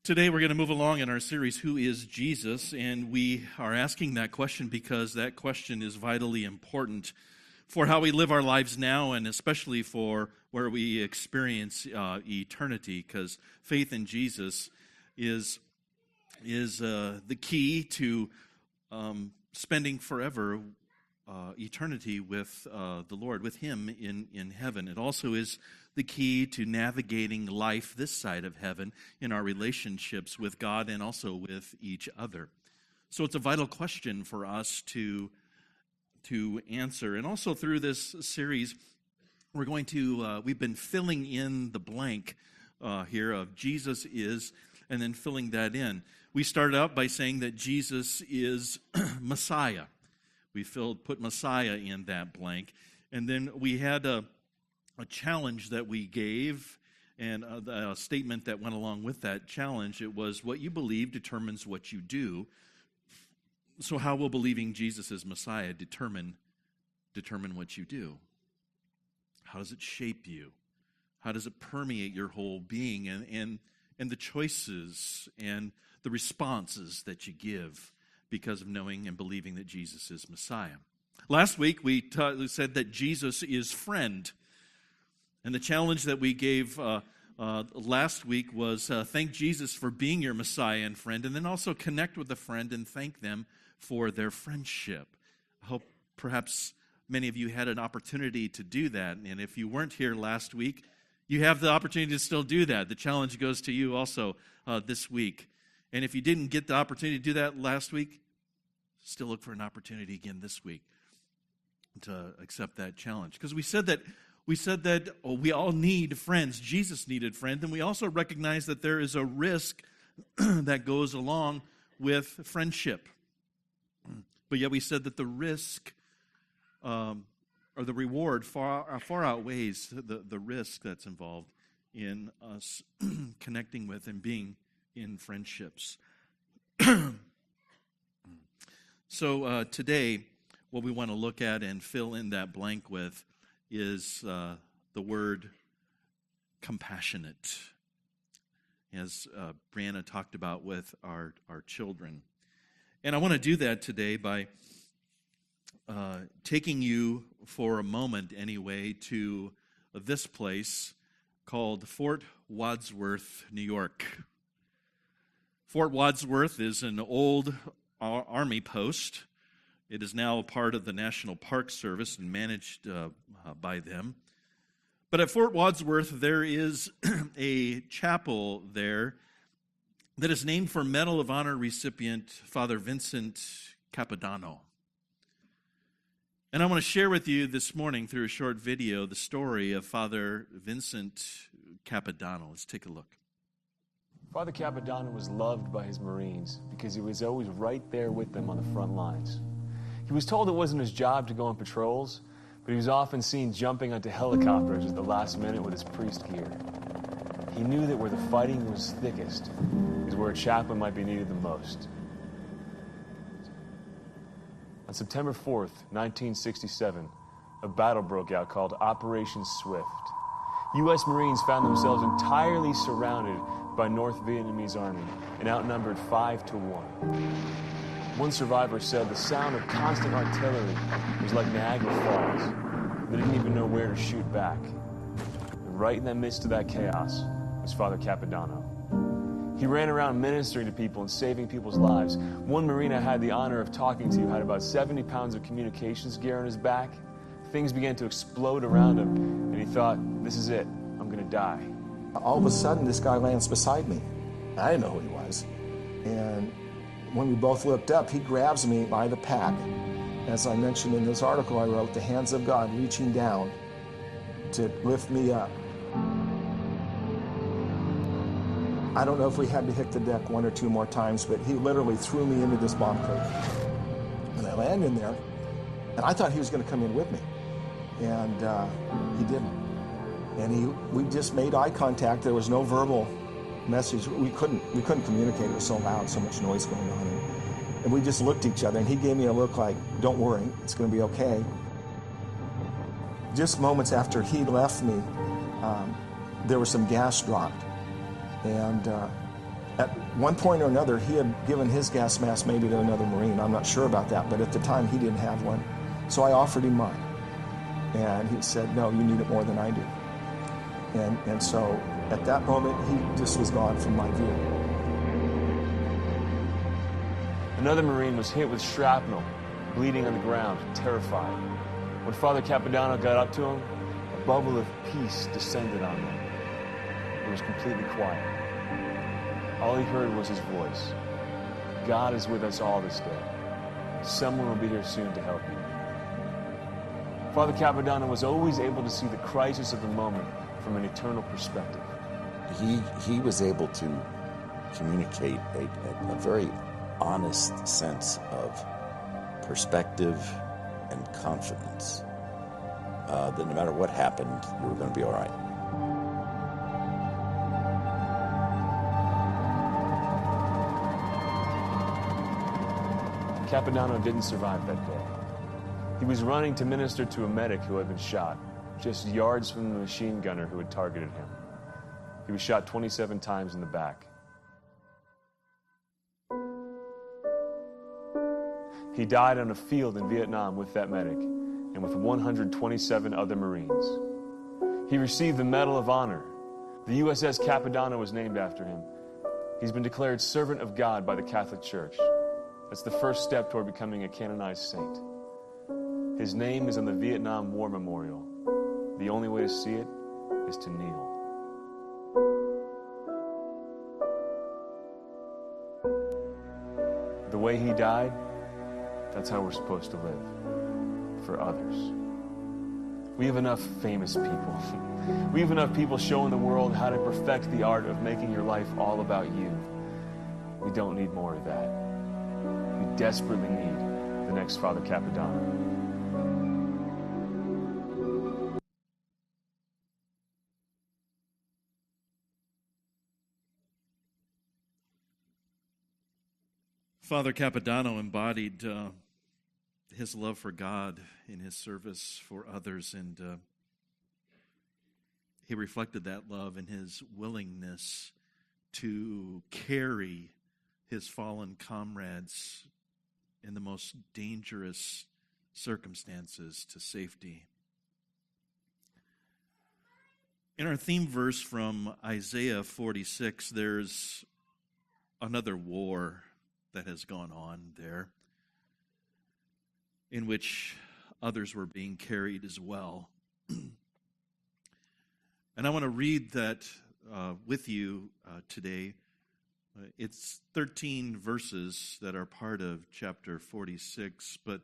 Today we're going to move along in our series, Who is Jesus? And we are asking that question because that question is vitally important for how we live our lives now and especially for where we experience eternity, because faith in Jesus is the key to spending forever eternity with the Lord, with Him in heaven. It also is the key to navigating life this side of heaven in our relationships with God and also with each other. So it's a vital question for us to answer. And also through this series, we've been filling in the blank here of Jesus is, and then filling that in. We started out by saying that Jesus is Messiah. We put Messiah in that blank. And then we had a challenge that we gave, and a statement that went along with that challenge. It was, what you believe determines what you do. So how will believing Jesus is Messiah determine what you do? How does it shape you? How does it permeate your whole being and the choices and the responses that you give because of knowing and believing that Jesus is Messiah? Last week we said that Jesus is friend. And the challenge that we gave last week was thank Jesus for being your Messiah and friend, and then also connect with a friend and thank them for their friendship. I hope perhaps many of you had an opportunity to do that. And if you weren't here last week, you have the opportunity to still do that. The challenge goes to you also this week. And if you didn't get the opportunity to do that last week, still look for an opportunity again this week to accept that challenge. Because we said that we all need friends. Jesus needed friends. And we also recognize that there is a risk that goes along with friendship. But yet we said that the risk or the reward far outweighs the risk that's involved in us connecting with and being in friendships. So today, what we want to look at and fill in that blank with is the word compassionate, as Brianna talked about with our children. And I want to do that today by taking you for a moment anyway to this place called Fort Wadsworth, New York. Fort Wadsworth is an old Army post. It is now a part of the National Park Service and managed by them. But at Fort Wadsworth, there is a chapel there that is named for Medal of Honor recipient Father Vincent Capodanno. And I want to share with you this morning through a short video the story of Father Vincent Capodanno. Let's take a look. Father Capodanno was loved by his Marines because he was always right there with them on the front lines. He was told it wasn't his job to go on patrols, but he was often seen jumping onto helicopters at the last minute with his priest gear. He knew that where the fighting was thickest is where a chaplain might be needed the most. On September 4th, 1967, a battle broke out called Operation Swift. U.S. Marines found themselves entirely surrounded by North Vietnamese army and outnumbered 5 to 1. One survivor said the sound of constant artillery was like Niagara Falls. They didn't even know where to shoot back. And right in the midst of that chaos was Father Capodanno. He ran around ministering to people and saving people's lives. One Marine I had the honor of talking to had about 70 pounds of communications gear on his back. Things began to explode around him, and he thought, this is it, I'm going to die. All of a sudden, this guy lands beside me. I didn't know who he was. And when we both looked up, he grabs me by the pack. As I mentioned in this article I wrote, the hands of God reaching down to lift me up. I don't know if we had to hit the deck 1 or 2 more times, but he literally threw me into this bomb crate. And I land in there, and I thought he was going to come in with me. And he didn't. And we just made eye contact. There was no verbal message. We couldn't communicate. It was so loud, so much noise going on. And we just looked at each other, and he gave me a look like, don't worry, it's going to be okay. Just moments after he left me, there was some gas dropped. And At one point or another, he had given his gas mask maybe to another Marine. I'm not sure about that, but at the time he didn't have one. So I offered him mine. And he said, no, you need it more than I do. And so at that moment, he just was gone from my view. Another Marine was hit with shrapnel, bleeding on the ground, terrified. When Father Capodanno got up to him, a bubble of peace descended on him. It was completely quiet. All he heard was his voice. God is with us all this day. Someone will be here soon to help you. Father Capodanno was always able to see the crisis of the moment from an eternal perspective. He was able to communicate a very honest sense of perspective and confidence that no matter what happened, you were going to be all right. Capodanno didn't survive that day. He was running to minister to a medic who had been shot, just yards from the machine gunner who had targeted him. He was shot 27 times in the back. He died on a field in Vietnam with that medic and with 127 other Marines. He received the Medal of Honor. The USS Capodanno was named after him. He's been declared Servant of God by the Catholic Church. That's the first step toward becoming a canonized saint. His name is on the Vietnam War Memorial. The only way to see it is to kneel. The way he died, that's how we're supposed to live, for others. We have enough famous people. We have enough people showing the world how to perfect the art of making your life all about you. We don't need more of that. We desperately need the next Father Capodanno. Father Capodanno embodied his love for God in his service for others, and he reflected that love in his willingness to carry his fallen comrades in the most dangerous circumstances to safety. In our theme verse from Isaiah 46, there's another war that has gone on there, in which others were being carried as well. And I want to read that with you today. It's 13 verses that are part of chapter 46, but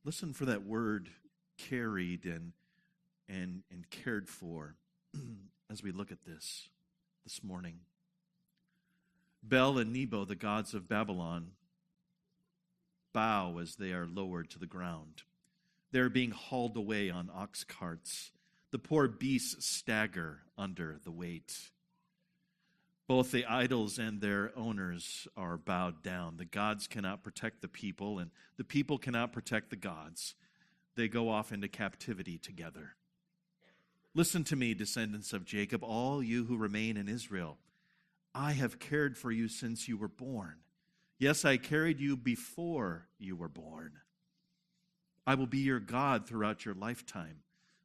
listen for that word carried and cared for as we look at this morning. Bel and Nebo, the gods of Babylon, bow as they are lowered to the ground. They are being hauled away on ox carts. The poor beasts stagger under the weight. Both the idols and their owners are bowed down. The gods cannot protect the people, and the people cannot protect the gods. They go off into captivity together. Listen to me, descendants of Jacob, all you who remain in Israel. I have cared for you since you were born. Yes, I carried you before you were born. I will be your God throughout your lifetime.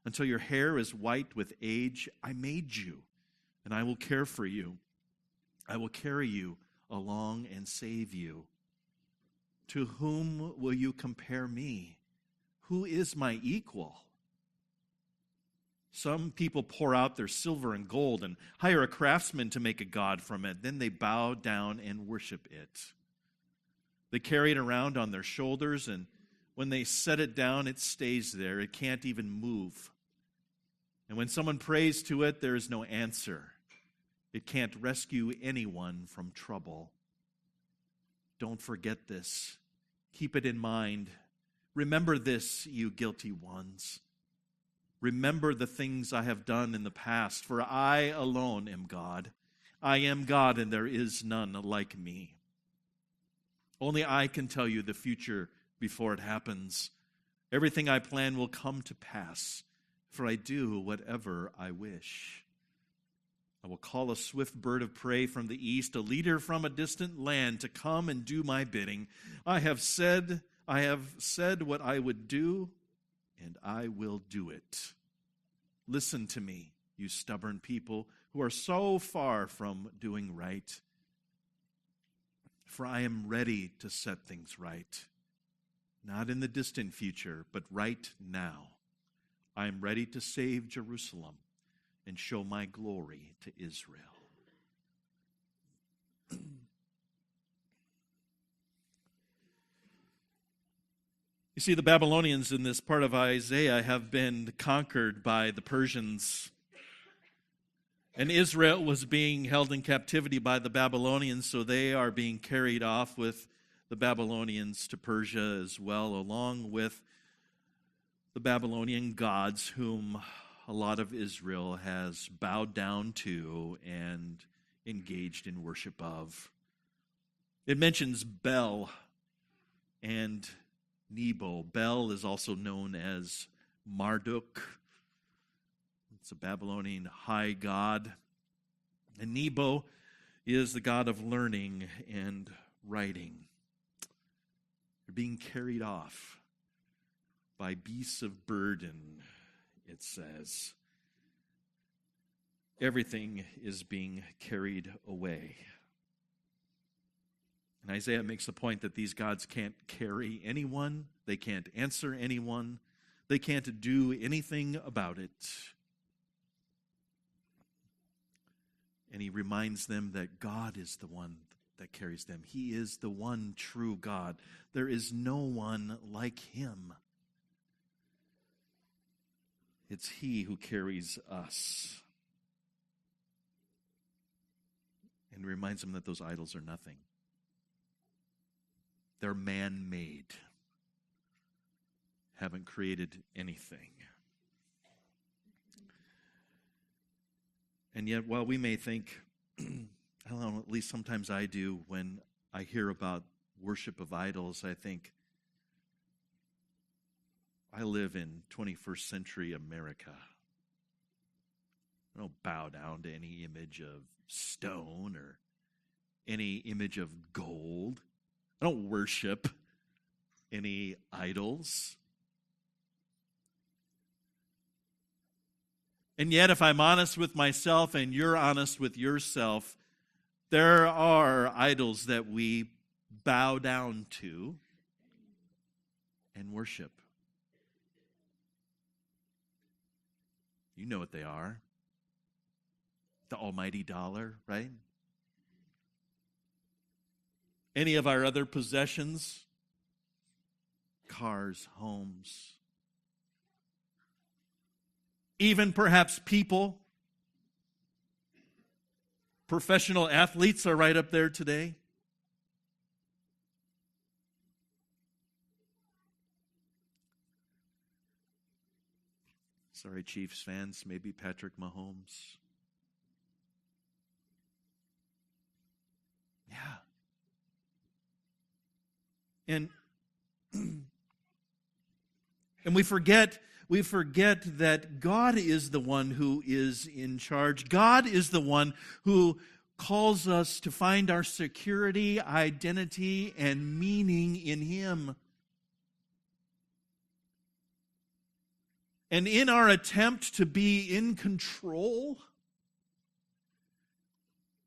Until your hair is white with age, I made you, and I will care for you. I will carry you along and save you. To whom will you compare me? Who is my equal? Some people pour out their silver and gold and hire a craftsman to make a god from it. Then they bow down and worship it. They carry it around on their shoulders, and when they set it down, it stays there. It can't even move. And when someone prays to it, there is no answer. It can't rescue anyone from trouble. Don't forget this. Keep it in mind. Remember this, you guilty ones. Remember the things I have done in the past, for I alone am God. I am God, and there is none like me. Only I can tell you the future before it happens. Everything I plan will come to pass, for I do whatever I wish. I will call a swift bird of prey from the east, a leader from a distant land to come and do my bidding. I have said what I would do, and I will do it. Listen to me, you stubborn people who are so far from doing right. For I am ready to set things right, not in the distant future, but right now. I am ready to save Jerusalem and show my glory to Israel. You see, the Babylonians in this part of Isaiah have been conquered by the Persians. And Israel was being held in captivity by the Babylonians, so they are being carried off with the Babylonians to Persia as well, along with the Babylonian gods whom a lot of Israel has bowed down to and engaged in worship of. It mentions Bel and Nebo. Bel is also known as Marduk. It's a Babylonian high god. And Nebo is the god of learning and writing. They're being carried off by beasts of burden, it says. Everything is being carried away. And Isaiah makes the point that these gods can't carry anyone, they can't answer anyone, they can't do anything about it. And he reminds them that God is the one that carries them. He is the one true God. There is no one like him. It's he who carries us. And reminds them that those idols are nothing. They're man-made. Haven't created anything. And yet, while we may think, I don't know, at least sometimes I do, when I hear about worship of idols, I think, I live in 21st century America. I don't bow down to any image of stone or any image of gold. I don't worship any idols. And yet, if I'm honest with myself and you're honest with yourself, there are idols that we bow down to and worship. You know what they are. The almighty dollar, right? Any of our other possessions, cars, homes, even perhaps people. Professional athletes are right up there today. Sorry, Chiefs fans, maybe Patrick Mahomes. Yeah. And we forget that God is the one who is in charge. God is the one who calls us to find our security, identity, and meaning in Him. And in our attempt to be in control,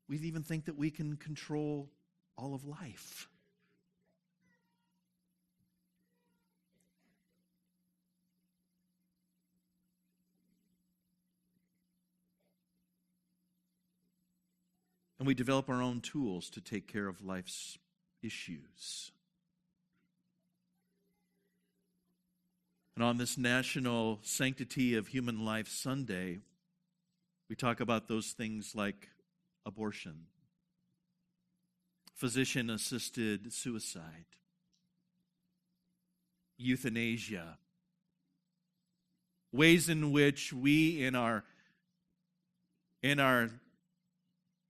we even think that we can control all of life. And we develop our own tools to take care of life's issues. And on this National Sanctity of Human Life Sunday, we talk about those things like abortion, physician-assisted suicide, euthanasia, ways in which we, in our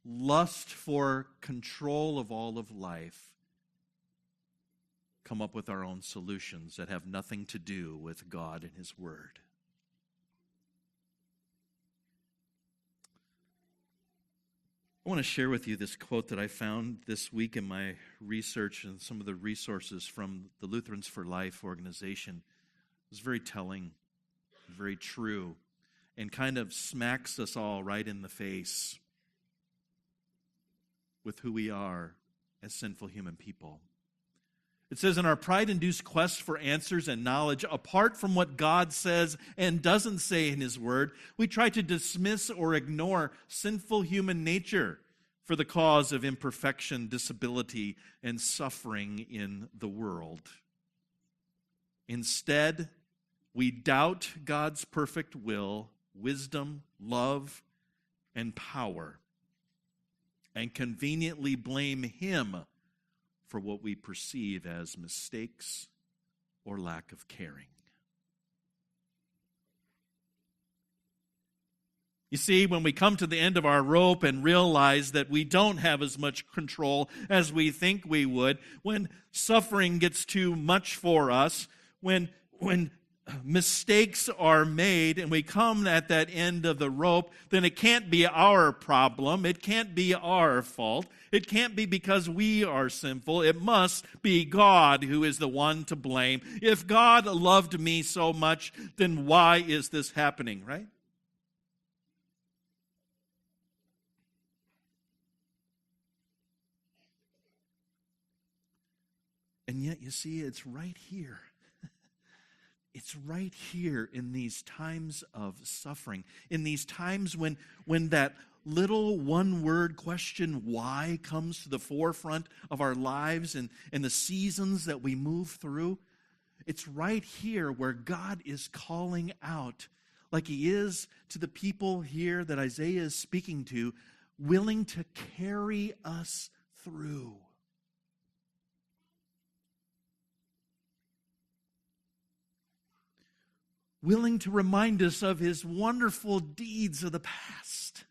lust for control of all of life, come up with our own solutions that have nothing to do with God and His Word. I want to share with you this quote that I found this week in my research and some of the resources from the Lutherans for Life organization. It was very telling, very true, and kind of smacks us all right in the face with who we are as sinful human people. It says, in our pride-induced quest for answers and knowledge, apart from what God says and doesn't say in His Word, we try to dismiss or ignore sinful human nature for the cause of imperfection, disability, and suffering in the world. Instead, we doubt God's perfect will, wisdom, love, and power, and conveniently blame Him for what we perceive as mistakes or lack of caring. You see, when we come to the end of our rope and realize that we don't have as much control as we think we would, when suffering gets too much for us, when mistakes are made and we come at that end of the rope, then it can't be our problem. It can't be our fault. It can't be because we are sinful. It must be God who is the one to blame. If God loved me so much, then why is this happening, right? And yet, you see, it's right here. It's right here in these times of suffering, in these times when that little one-word question, why, comes to the forefront of our lives and the seasons that we move through. It's right here where God is calling out, like He is to the people here that Isaiah is speaking to, willing to carry us through. Willing to remind us of His wonderful deeds of the past.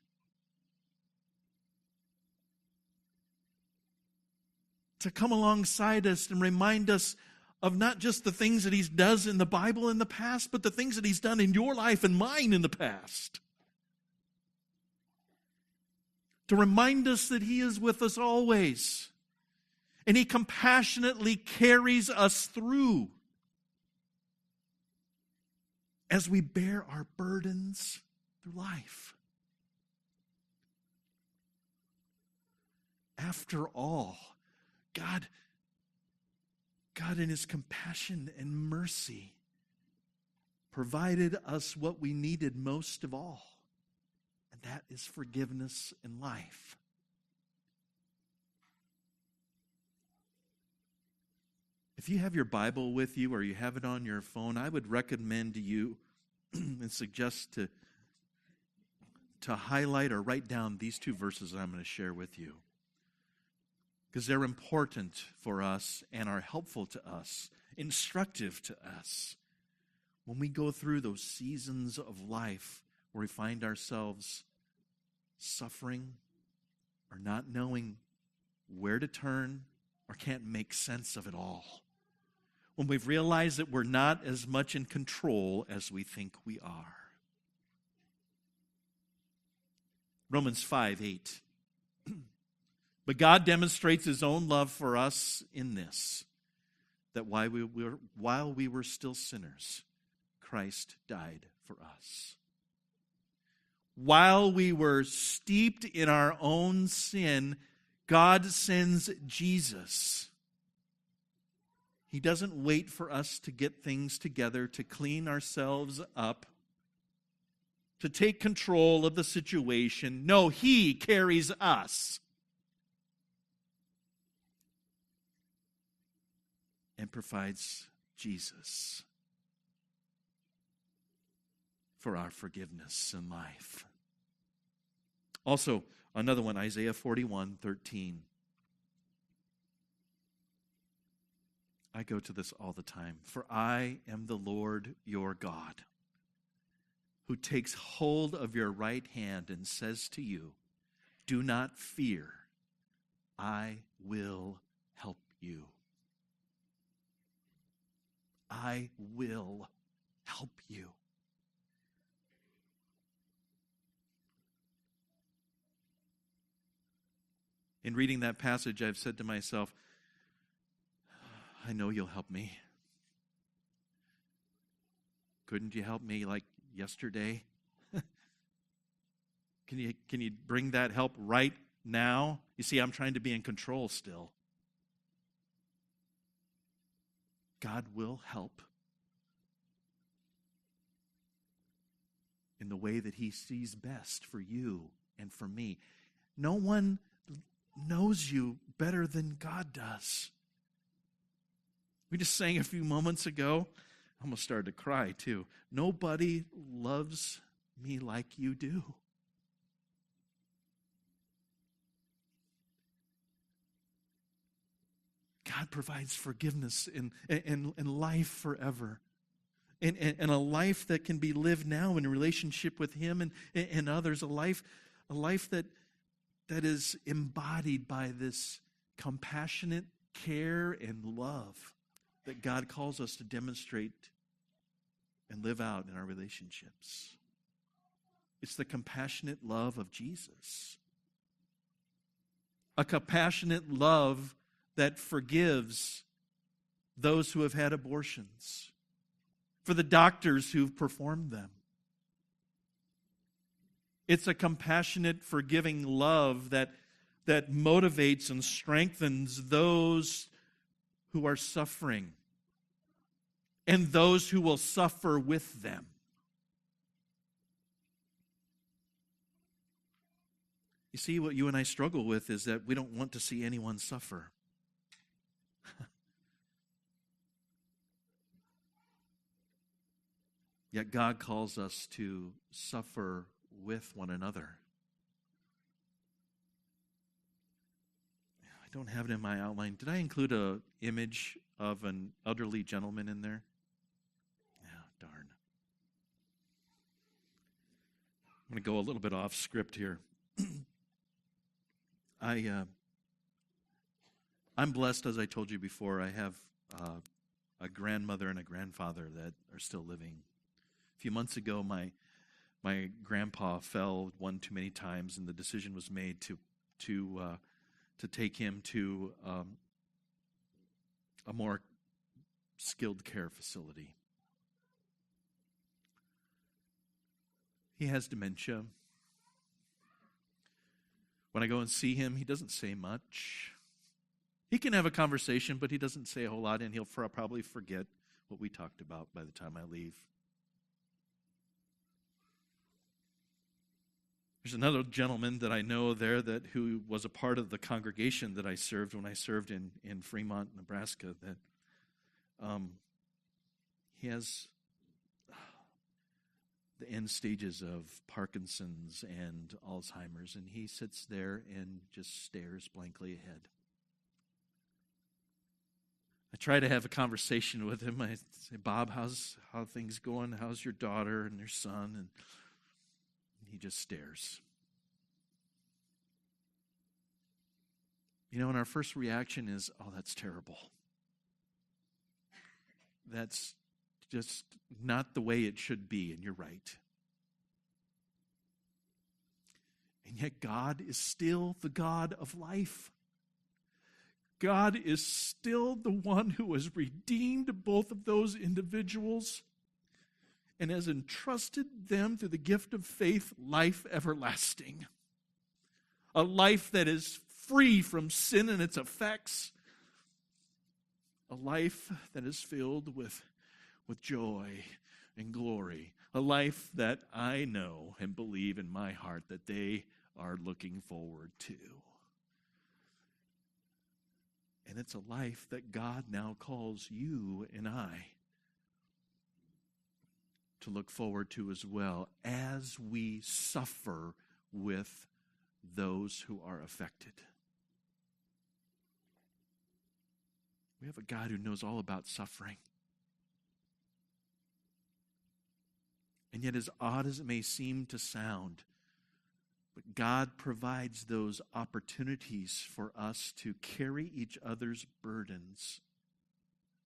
To come alongside us and remind us of not just the things that He does in the Bible in the past, but the things that He's done in your life and mine in the past. To remind us that He is with us always. And He compassionately carries us through as we bear our burdens through life. After all, God in His compassion and mercy provided us what we needed most of all, and that is forgiveness and life. If you have your Bible with you or you have it on your phone, I would recommend to you and suggest to highlight or write down these two verses that I'm going to share with you, because they're important for us and are helpful to us, instructive to us when we go through those seasons of life where we find ourselves suffering or not knowing where to turn or can't make sense of it all. When we've realized that we're not as much in control as we think we are. Romans 5:8. But God demonstrates His own love for us in this, that while we were still sinners, Christ died for us. While we were steeped in our own sin, God sends Jesus. He doesn't wait for us to get things together, to clean ourselves up, to take control of the situation. No, He carries us and provides Jesus for our forgiveness and life. Also, another one, Isaiah 41:13. I go to this all the time. For I am the Lord your God, who takes hold of your right hand and says to you, do not fear, I will help you. I will help you. In reading that passage, I've said to myself, I know you'll help me. Couldn't you help me like yesterday? Can you bring that help right now? You see, I'm trying to be in control still. God will help in the way that he sees best for you and for me. No one knows you better than God does. We just sang a few moments ago. I almost started to cry too. Nobody loves me like you do. God provides forgiveness and life forever. And a life that can be lived now in relationship with him and others. A life that is embodied by this compassionate care and love that God calls us to demonstrate and live out in our relationships. It's the compassionate love of Jesus. A compassionate love that forgives those who have had abortions, for the doctors who've performed them. It's a compassionate, forgiving love that motivates and strengthens those who are suffering and those who will suffer with them. You see, what you and I struggle with is that we don't want to see anyone suffer. Yet God calls us to suffer with one another. I don't have it in my outline. Did I include an image of an elderly gentleman in there? Yeah, darn. I'm going to go a little bit off script here. I'm blessed, as I told you before. I have a grandmother and a grandfather that are still living. A few months ago, my grandpa fell one too many times, and the decision was made to take him to a more skilled care facility. He has dementia. When I go and see him, he doesn't say much. He can have a conversation, but he doesn't say a whole lot, and he'll probably forget what we talked about by the time I leave. There's another gentleman that I know there who was a part of the congregation that I served when I served in Fremont, Nebraska, that he has the end stages of Parkinson's and Alzheimer's, and he sits there and just stares blankly ahead. I try to have a conversation with him. I say, Bob, how things going? How's your daughter and your son? And he just stares. You know, and our first reaction is, oh, that's terrible. That's just not the way it should be, and you're right. And yet God is still the God of life. God is still the one who has redeemed both of those individuals and has entrusted them through the gift of faith, life everlasting. A life that is free from sin and its effects. A life that is filled with joy and glory. A life that I know and believe in my heart that they are looking forward to. And it's a life that God now calls you and I to look forward to as well as we suffer with those who are affected. We have a God who knows all about suffering. And yet, as odd as it may seem to sound, but God provides those opportunities for us to carry each other's burdens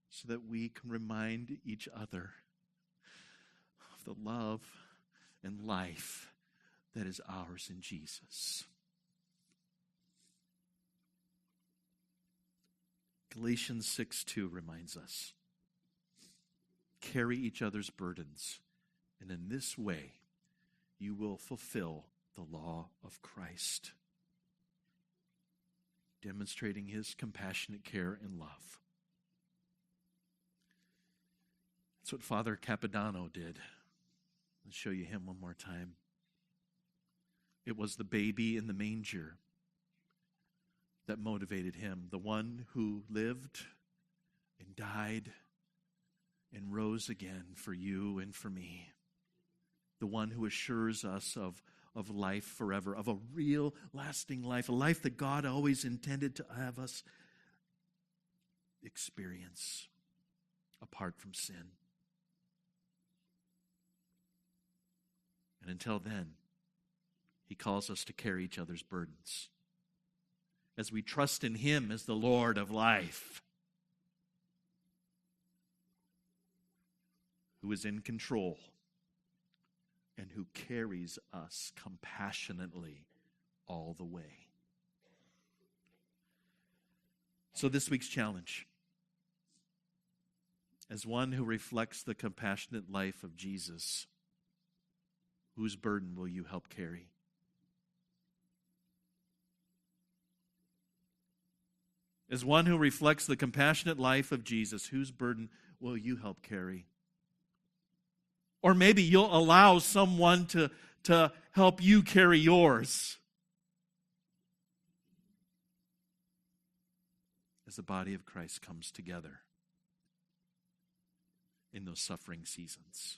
so that we can remind each other of the love and life that is ours in Jesus. Galatians 6:2 reminds us. Carry each other's burdens, and in this way you will fulfill the law of Christ, demonstrating his compassionate care and love. That's what Father Capodanno did. Let's show you him one more time. It was the baby in the manger that motivated him, the one who lived and died and rose again for you and for me, the one who assures us of life forever, of a real lasting life, a life that God always intended to have us experience apart from sin. And until then, he calls us to carry each other's burdens as we trust in him as the Lord of life, who is in control and who carries us compassionately all the way. So this week's challenge, as one who reflects the compassionate life of Jesus, whose burden will you help carry? As one who reflects the compassionate life of Jesus, whose burden will you help carry? Or maybe you'll allow someone to help you carry yours. As the body of Christ comes together in those suffering seasons.